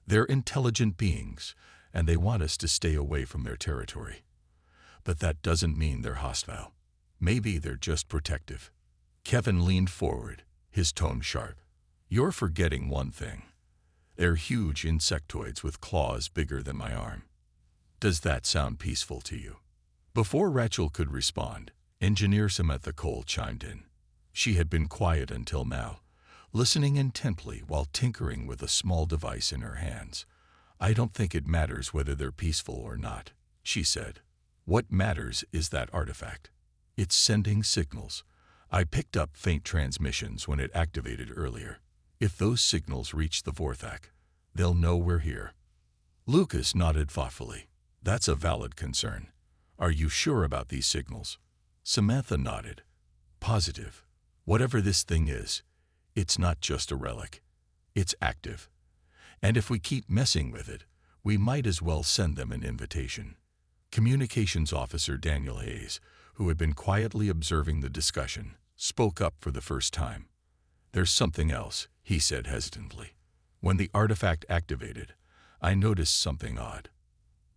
They're intelligent beings, and they want us to stay away from their territory. But that doesn't mean they're hostile. Maybe they're just protective. Kevin leaned forward, his tone sharp. "You're forgetting one thing. They're huge insectoids with claws bigger than my arm. Does that sound peaceful to you?" Before Rachel could respond, Engineer Samantha Cole chimed in. She had been quiet until now, listening intently while tinkering with a small device in her hands. "I don't think it matters whether they're peaceful or not," she said. "What matters is that artifact. It's sending signals. I picked up faint transmissions when it activated earlier. If those signals reach the Vorthak, they'll know we're here." Lucas nodded thoughtfully. "That's a valid concern. Are you sure about these signals?" Samantha nodded. "Positive. Whatever this thing is, it's not just a relic. It's active. And if we keep messing with it, we might as well send them an invitation." Communications Officer Daniel Hayes, who had been quietly observing the discussion, spoke up for the first time. "There's something else," he said hesitantly. "When the artifact activated, I noticed something odd.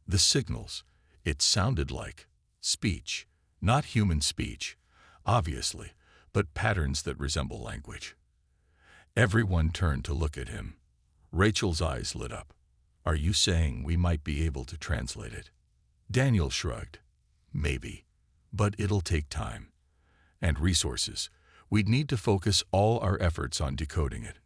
The signals, it sounded like speech, not human speech, obviously, but patterns that resemble language." Everyone turned to look at him. Rachel's eyes lit up. "Are you saying we might be able to translate it?" Daniel shrugged. "Maybe, but it'll take time. And resources. We'd need to focus all our efforts on decoding it."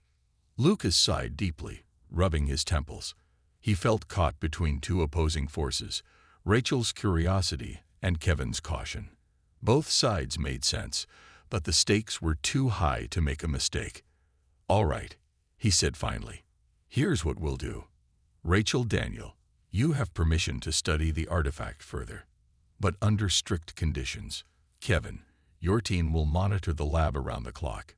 Lucas sighed deeply, rubbing his temples. He felt caught between two opposing forces, Rachel's curiosity and Kevin's caution. Both sides made sense, but the stakes were too high to make a mistake. "All right," he said finally. "Here's what we'll do. Rachel, Daniel, you have permission to study the artifact further, but under strict conditions. Kevin, your team will monitor the lab around the clock.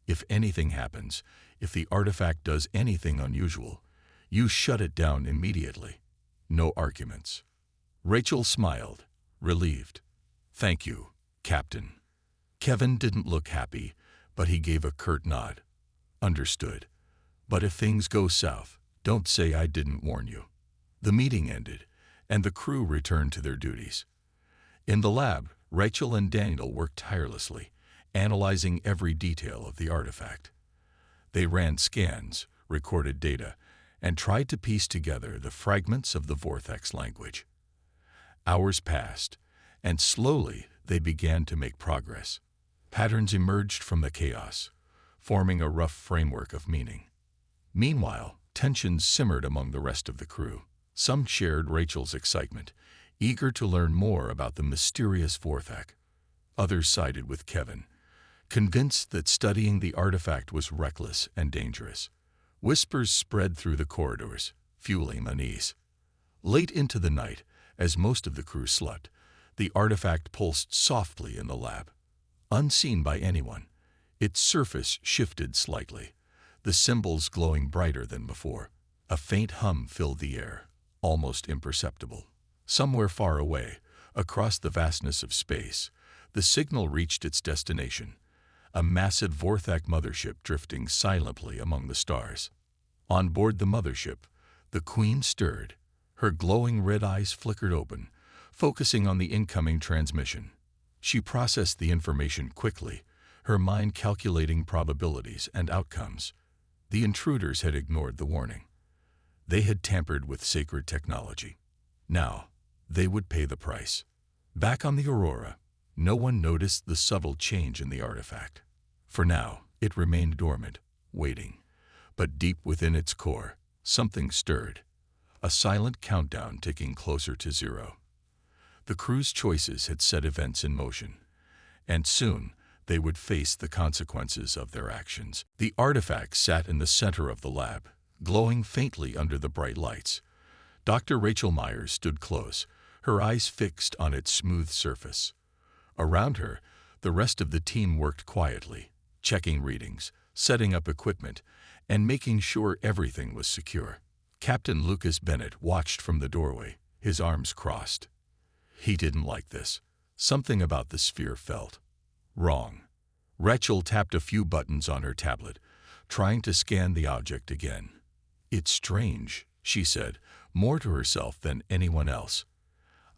If anything happens, if the artifact does anything unusual, you shut it down immediately. No arguments." Rachel smiled, relieved. "Thank you, Captain." Kevin didn't look happy, but he gave a curt nod. "Understood. But if things go south, don't say I didn't warn you." The meeting ended, and the crew returned to their duties. In the lab, Rachel and Daniel worked tirelessly, analyzing every detail of the artifact. They ran scans, recorded data, and tried to piece together the fragments of the Vorthak's language. Hours passed, and slowly they began to make progress. Patterns emerged from the chaos, forming a rough framework of meaning. Meanwhile, tensions simmered among the rest of the crew. Some shared Rachel's excitement, eager to learn more about the mysterious Vorthak. Others sided with Kevin, convinced that studying the artifact was reckless and dangerous. Whispers spread through the corridors, fueling unease. Late into the night, as most of the crew slept, the artifact pulsed softly in the lab. Unseen by anyone, its surface shifted slightly, the symbols glowing brighter than before. A faint hum filled the air, almost imperceptible. Somewhere far away, across the vastness of space, the signal reached its destination, a massive Vorthak mothership drifting silently among the stars. On board the mothership, the Queen stirred. Her glowing red eyes flickered open, focusing on the incoming transmission. She processed the information quickly, her mind calculating probabilities and outcomes. The intruders had ignored the warning. They had tampered with sacred technology. Now, they would pay the price. Back on the Aurora, no one noticed the subtle change in the artifact. For now, it remained dormant, waiting. But deep within its core, something stirred, a silent countdown ticking closer to zero. The crew's choices had set events in motion, and soon they would face the consequences of their actions. The artifact sat in the center of the lab, glowing faintly under the bright lights. Dr. Rachel Myers stood close, her eyes fixed on its smooth surface. Around her, the rest of the team worked quietly, checking readings, setting up equipment, and making sure everything was secure. Captain Lucas Bennett watched from the doorway, his arms crossed. He didn't like this. Something about the sphere felt wrong. Rachel tapped a few buttons on her tablet, trying to scan the object again. "It's strange," she said, more to herself than anyone else.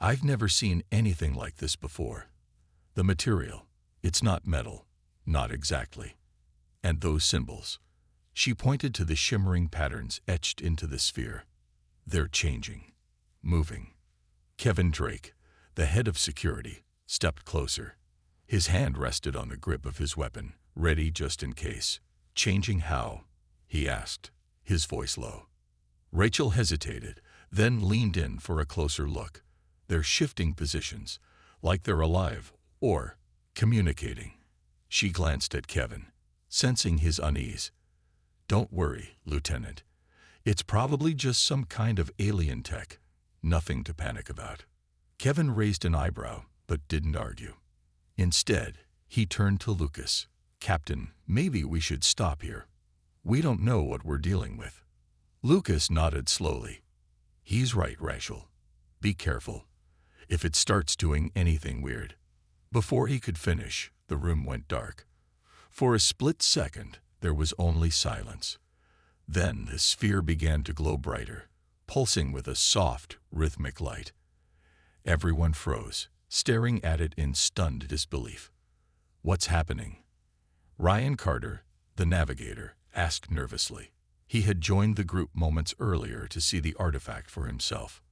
"I've never seen anything like this before. The material, it's not metal, not exactly. And those symbols." She pointed to the shimmering patterns etched into the sphere. "They're changing, moving." Kevin Drake, the head of security, stepped closer. His hand rested on the grip of his weapon, ready just in case. "Changing how?" he asked, his voice low. Rachel hesitated, then leaned in for a closer look. "They're shifting positions, like they're alive or communicating." She glanced at Kevin, sensing his unease. "Don't worry, Lieutenant. It's probably just some kind of alien tech. Nothing to panic about." Kevin raised an eyebrow, but didn't argue. Instead, he turned to Lucas. "Captain, maybe we should stop here. We don't know what we're dealing with." Lucas nodded slowly. "He's right, Rachel. Be careful. If it starts doing anything weird." Before he could finish, the room went dark. For a split second, there was only silence. Then the sphere began to glow brighter, pulsing with a soft, rhythmic light. Everyone froze, staring at it in stunned disbelief. "What's happening?" Ryan Carter, the navigator, asked nervously. He had joined the group moments earlier to see the artifact for himself.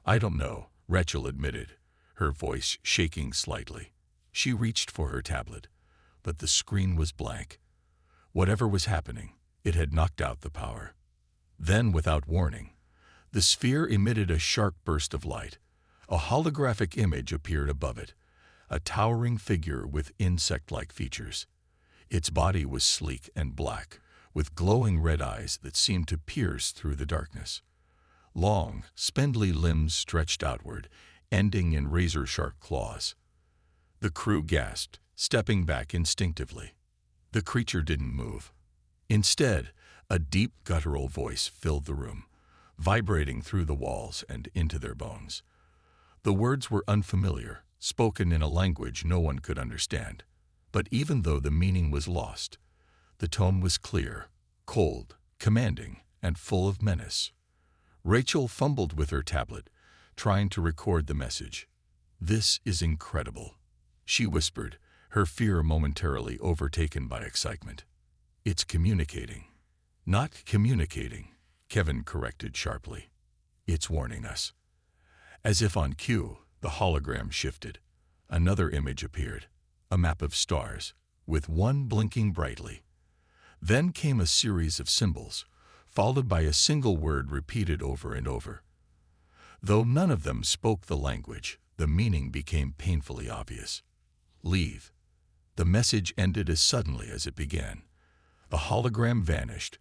"I don't know," Rachel admitted, her voice shaking slightly. She reached for her tablet, but the screen was blank. Whatever was happening, it had knocked out the power. Then, without warning, the sphere emitted a sharp burst of light. A holographic image appeared above it, a towering figure with insect-like features. Its body was sleek and black, with glowing red eyes that seemed to pierce through the darkness. Long, spindly limbs stretched outward, ending in razor-sharp claws. The crew gasped, stepping back instinctively. The creature didn't move. Instead, a deep guttural voice filled the room, vibrating through the walls and into their bones. The words were unfamiliar, spoken in a language no one could understand. But even though the meaning was lost, the tone was clear, cold, commanding, and full of menace. Rachel fumbled with her tablet, trying to record the message. "This is incredible," she whispered, her fear momentarily overtaken by excitement. "It's communicating." "Not communicating," Kevin corrected sharply. "It's warning us." As if on cue, the hologram shifted. Another image appeared, a map of stars, with one blinking brightly. Then came a series of symbols, followed by a single word repeated over and over. Though none of them spoke the language, the meaning became painfully obvious. "Leave." The message ended as suddenly as it began. The hologram vanished,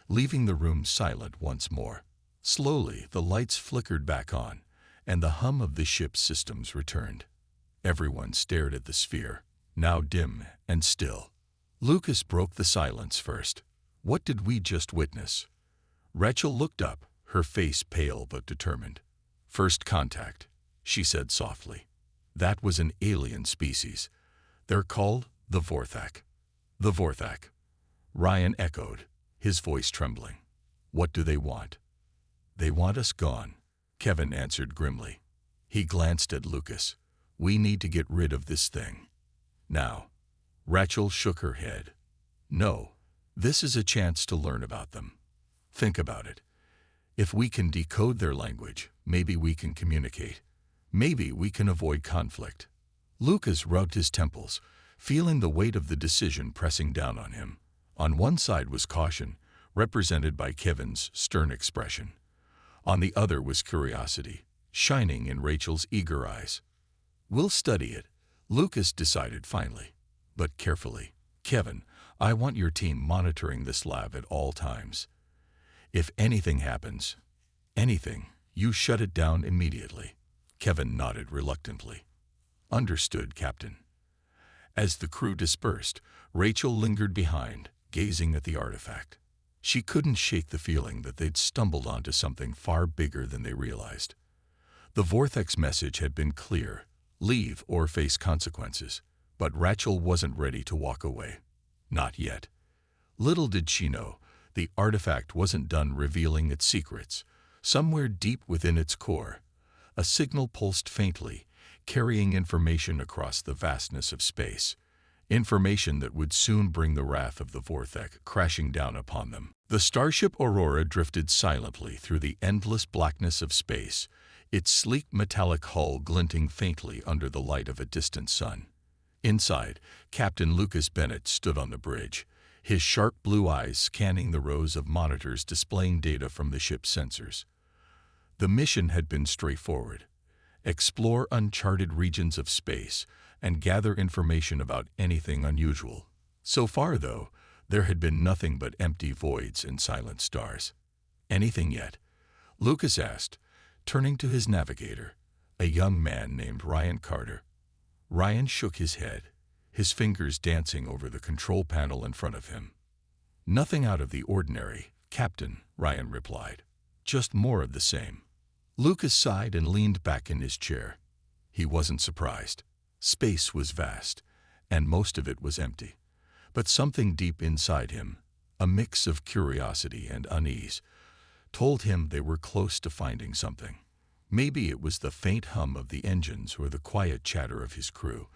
leaving the room silent once more. Slowly, the lights flickered back on, and the hum of the ship's systems returned. Everyone stared at the sphere, now dim and still. Lucas broke the silence first. "What did we just witness?" Rachel looked up, her face pale but determined. "First contact," she said softly. That was an alien species. They're called the Vorthak. The Vorthak. Ryan echoed, his voice trembling. What do they want? They want us gone, Kevin answered grimly. He glanced at Lucas. We need to get rid of this thing. Now. Rachel shook her head. No, this is a chance to learn about them. Think about it. If we can decode their language, maybe we can communicate. Maybe we can avoid conflict. Lucas rubbed his temples, feeling the weight of the decision pressing down on him. On one side was caution, represented by Kevin's stern expression. On the other was curiosity, shining in Rachel's eager eyes. We'll study it, Lucas decided finally, but carefully. Kevin, I want your team monitoring this lab at all times. If anything happens, anything, you shut it down immediately. Kevin nodded reluctantly. Understood, Captain. As the crew dispersed, Rachel lingered behind, gazing at the artifact. She couldn't shake the feeling that they'd stumbled onto something far bigger than they realized. The Vorthak's message had been clear: leave or face consequences. But Rachel wasn't ready to walk away. Not yet. Little did she know, the artifact wasn't done revealing its secrets. Somewhere deep within its core, a signal pulsed faintly, carrying information across the vastness of space. Information that would soon bring the wrath of the Vorthak crashing down upon them. The starship Aurora drifted silently through the endless blackness of space, its sleek metallic hull glinting faintly under the light of a distant sun. Inside, Captain Lucas Bennett stood on the bridge, his sharp blue eyes scanning the rows of monitors displaying data from the ship's sensors. The mission had been straightforward: explore uncharted regions of space and gather information about anything unusual. So far, though, there had been nothing but empty voids and silent stars. Anything yet? Lucas asked, turning to his navigator, a young man named Ryan Carter. Ryan shook his head, his fingers dancing over the control panel in front of him. Nothing out of the ordinary, Captain, Ryan replied. Just more of the same. Lucas sighed and leaned back in his chair. He wasn't surprised. Space was vast, and most of it was empty. But something deep inside him, a mix of curiosity and unease, told him they were close to finding something. Maybe it was the faint hum of the engines or the quiet chatter of his crew,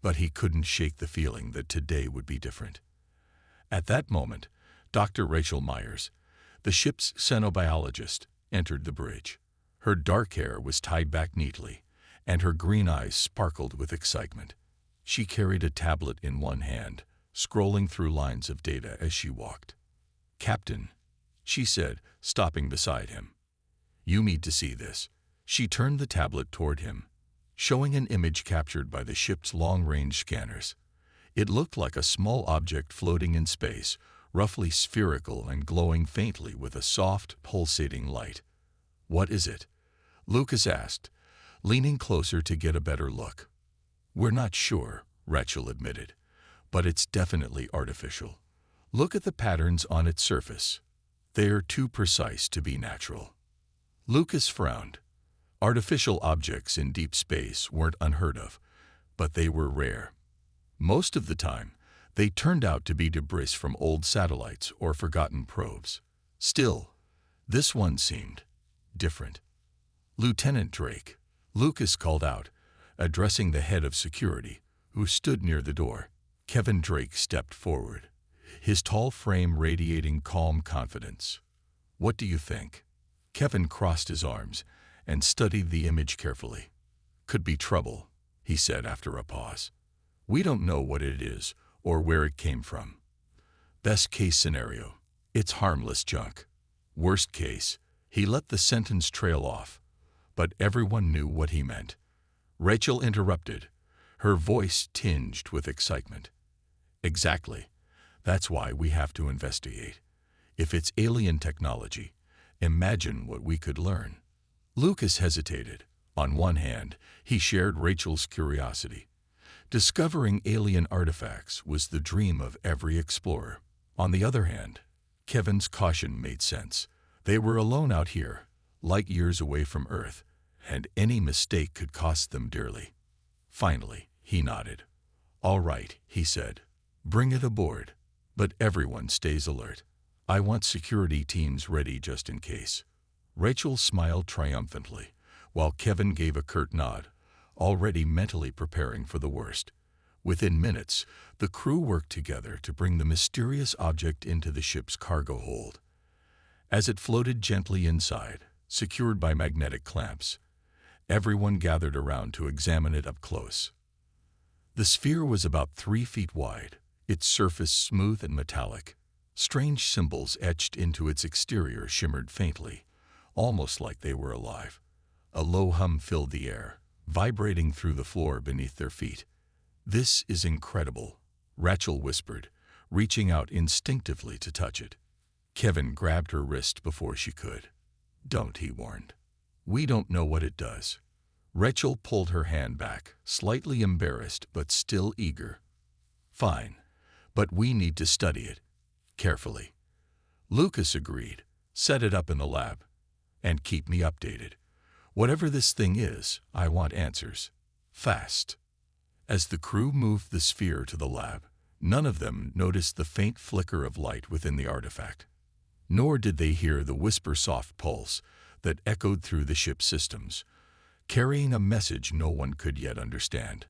but he couldn't shake the feeling that today would be different. At that moment, Dr. Rachel Myers, the ship's xenobiologist, entered the bridge. Her dark hair was tied back neatly, and her green eyes sparkled with excitement. She carried a tablet in one hand, scrolling through lines of data as she walked. "Captain," she said, stopping beside him. "You need to see this." She turned the tablet toward him, showing an image captured by the ship's long-range scanners. It looked like a small object floating in space, roughly spherical and glowing faintly with a soft, pulsating light. "What is it?" Lucas asked, leaning closer to get a better look. "We're not sure," Rachel admitted, "but it's definitely artificial. Look at the patterns on its surface. They are too precise to be natural." Lucas frowned. Artificial objects in deep space weren't unheard of, but they were rare. Most of the time, they turned out to be debris from old satellites or forgotten probes. Still, this one seemed different. "Lieutenant Drake," Lucas called out, addressing the head of security, who stood near the door. Kevin Drake stepped forward, his tall frame radiating calm confidence. "What do you think?" Kevin crossed his arms and studied the image carefully. "Could be trouble," he said after a pause. "We don't know what it is or where it came from. Best case scenario, it's harmless junk. Worst case," he let the sentence trail off, but everyone knew what he meant. Rachel interrupted, her voice tinged with excitement. "Exactly. That's why we have to investigate. If it's alien technology, imagine what we could learn." Lucas hesitated. On one hand, he shared Rachel's curiosity. Discovering alien artifacts was the dream of every explorer. On the other hand, Kevin's caution made sense. They were alone out here, light years away from Earth, and any mistake could cost them dearly. Finally, he nodded. "All right," he said. "Bring it aboard. But everyone stays alert. I want security teams ready just in case." Rachel smiled triumphantly, while Kevin gave a curt nod, already mentally preparing for the worst. Within minutes, the crew worked together to bring the mysterious object into the ship's cargo hold. As it floated gently inside, secured by magnetic clamps, everyone gathered around to examine it up close. The sphere was about 3 feet wide, its surface smooth and metallic. Strange symbols etched into its exterior shimmered faintly, almost like they were alive. A low hum filled the air, vibrating through the floor beneath their feet. "This is incredible," Rachel whispered, reaching out instinctively to touch it. Kevin grabbed her wrist before she could. "Don't," he warned. "We don't know what it does." Rachel pulled her hand back, slightly embarrassed but still eager. "Fine, but we need to study it carefully." Lucas agreed. "Set it up in the lab. And keep me updated. Whatever this thing is, I want answers. Fast." As the crew moved the sphere to the lab, none of them noticed the faint flicker of light within the artifact. Nor did they hear the whisper-soft pulse that echoed through the ship's systems, carrying a message no one could yet understand.